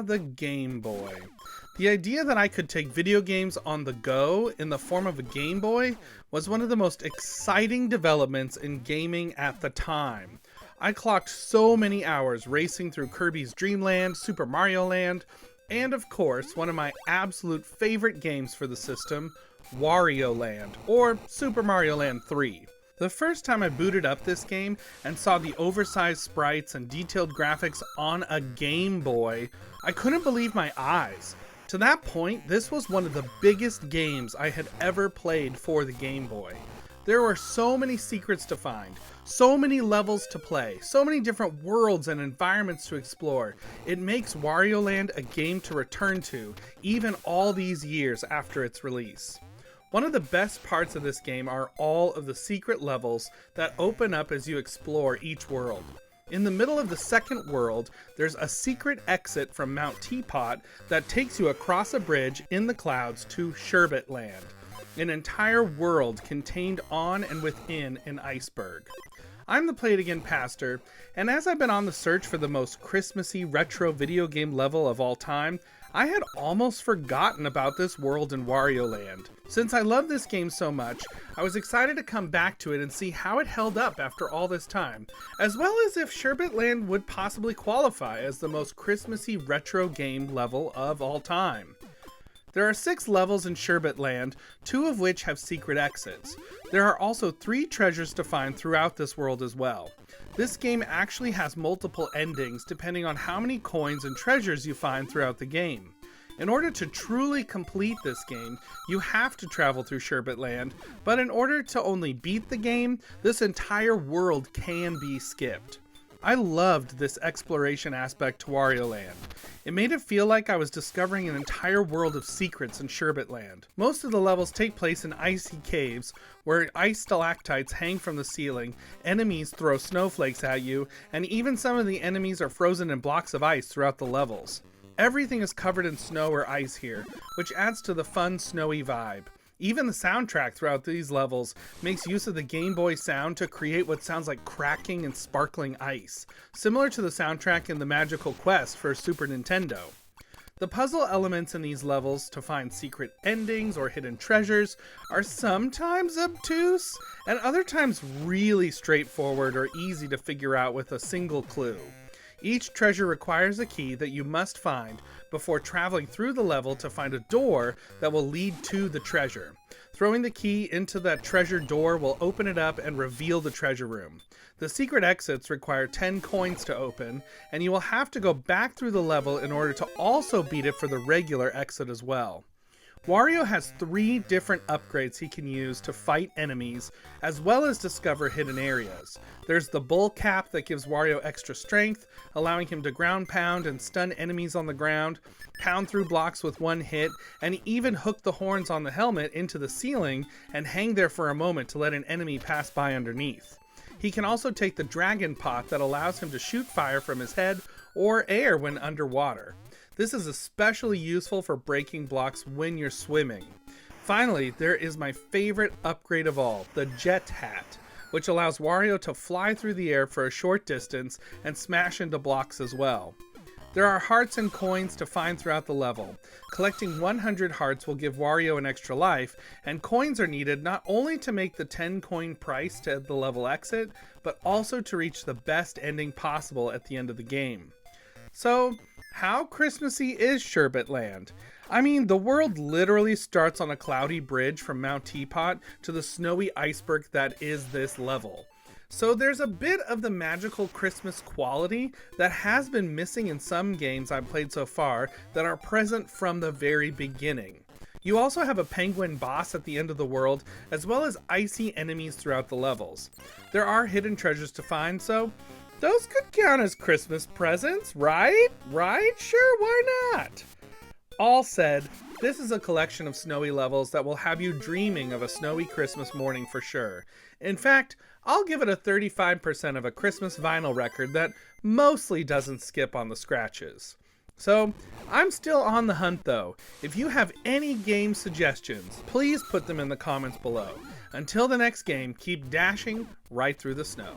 the Game Boy. The idea that I could take video games on the go in the form of a Game Boy was one of the most exciting developments in gaming at the time. I clocked so many hours racing through Kirby's Dream Land, Super Mario Land, and of course, one of my absolute favorite games for the system, Wario Land, or Super Mario Land 3. The first time I booted up this game and saw the oversized sprites and detailed graphics on a Game Boy, I couldn't believe my eyes. To that point, this was one of the biggest games I had ever played for the Game Boy. There were so many secrets to find, so many levels to play, so many different worlds and environments to explore. It makes Wario Land a game to return to, even all these years after its release. One of the best parts of this game are all of the secret levels that open up as you explore each world. In the middle of the second world, there's a secret exit from Mount Teapot that takes you across a bridge in the clouds to Sherbet Land, an entire world contained on and within an iceberg. I'm the Play It Again Pastor, and as I've been on the search for the most Christmassy retro video game level of all time, I had almost forgotten about this world in Wario Land. Since I love this game so much, I was excited to come back to it and see how it held up after all this time, as well as if Sherbet Land would possibly qualify as the most Christmassy retro game level of all time. There are 6 levels in Sherbet Land, 2 of which have secret exits. There are also 3 treasures to find throughout this world as well. This game actually has multiple endings depending on how many coins and treasures you find throughout the game. In order to truly complete this game, you have to travel through Sherbet Land, but in order to only beat the game, this entire world can be skipped. I loved this exploration aspect to Wario Land. It made it feel like I was discovering an entire world of secrets in Sherbet Land. Most of the levels take place in icy caves, where ice stalactites hang from the ceiling, enemies throw snowflakes at you, and even some of the enemies are frozen in blocks of ice throughout the levels. Everything is covered in snow or ice here, which adds to the fun snowy vibe. Even the soundtrack throughout these levels makes use of the Game Boy sound to create what sounds like cracking and sparkling ice, similar to the soundtrack in the Magical Quest for Super Nintendo. The puzzle elements in these levels to find secret endings or hidden treasures are sometimes obtuse, and other times really straightforward or easy to figure out with a single clue. Each treasure requires a key that you must find before traveling through the level to find a door that will lead to the treasure. Throwing the key into that treasure door will open it up and reveal the treasure room. The secret exits require 10 coins to open, and you will have to go back through the level in order to also beat it for the regular exit as well. Wario has 3 different upgrades he can use to fight enemies, as well as discover hidden areas. There's the bull cap that gives Wario extra strength, allowing him to ground pound and stun enemies on the ground, pound through blocks with one hit, and even hook the horns on the helmet into the ceiling and hang there for a moment to let an enemy pass by underneath. He can also take the dragon pot that allows him to shoot fire from his head or air when underwater. This is especially useful for breaking blocks when you're swimming. Finally, there is my favorite upgrade of all, the Jet Hat, which allows Wario to fly through the air for a short distance and smash into blocks as well. There are hearts and coins to find throughout the level. Collecting 100 hearts will give Wario an extra life, and coins are needed not only to make the 10 coin price to the level exit, but also to reach the best ending possible at the end of the game. So, how Christmassy is Sherbet Land? I mean, the world literally starts on a cloudy bridge from Mount Teapot to the snowy iceberg that is this level. So there's a bit of the magical Christmas quality that has been missing in some games I've played so far that are present from the very beginning. You also have a penguin boss at the end of the world, as well as icy enemies throughout the levels. There are hidden treasures to find, so those could count as Christmas presents, right? Right? Sure, why not? All said, this is a collection of snowy levels that will have you dreaming of a snowy Christmas morning for sure. In fact, I'll give it a 35% of a Christmas vinyl record that mostly doesn't skip on the scratches. So, I'm still on the hunt though. If you have any game suggestions, please put them in the comments below. Until the next game, keep dashing right through the snow.